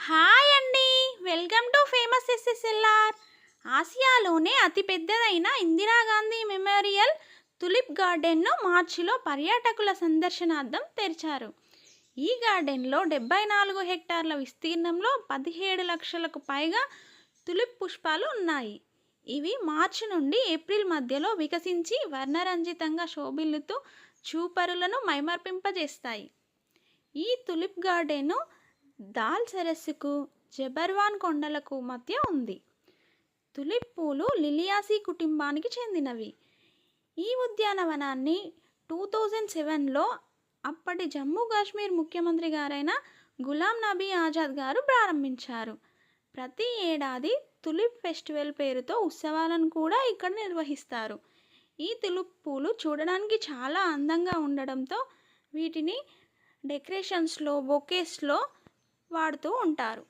Hi అండి. Welcome to famous ఎస్ఎస్ఎల్ఆర్. ఆసియాలోనే అతిపెద్దదైన Indira Gandhi memorial tulip గార్డెన్ను మార్చిలో పర్యాటకుల సందర్శనార్థం తెరిచారు. ఈ గార్డెన్లో 74 హెక్టార్ల విస్తీర్ణంలో 17 లక్షలకు పైగా తులిప్ పుష్పాలు ఉన్నాయి. ఇవి మార్చి నుండి ఏప్రిల్ మధ్యలో వికసించి వర్ణరంజితంగా శోభిల్లుతూ చూపరులను మైమర్పింపజేస్తాయి. ఈ తులిప్ గార్డెను దాల్ సరస్సుకు, జబర్వాన్ కొండలకు మధ్య ఉంది. తులిప్ పూలు లిలియాసీ కుటుంబానికి చెందినవి. ఈ ఉద్యానవనాన్ని 2007లో అప్పటి జమ్మూ కాశ్మీర్ ముఖ్యమంత్రి గారైన గులాం నబీ ఆజాద్ గారు ప్రారంభించారు. ప్రతి ఏడాది తులిప్ ఫెస్టివల్ పేరుతో ఉత్సవాలను కూడా ఇక్కడ నిర్వహిస్తారు. ఈ తులిప్ పూలు చూడడానికి చాలా అందంగా ఉండడంతో వీటిని డెకరేషన్స్లో, బొకేస్లో వాడుతూ ఉంటారు.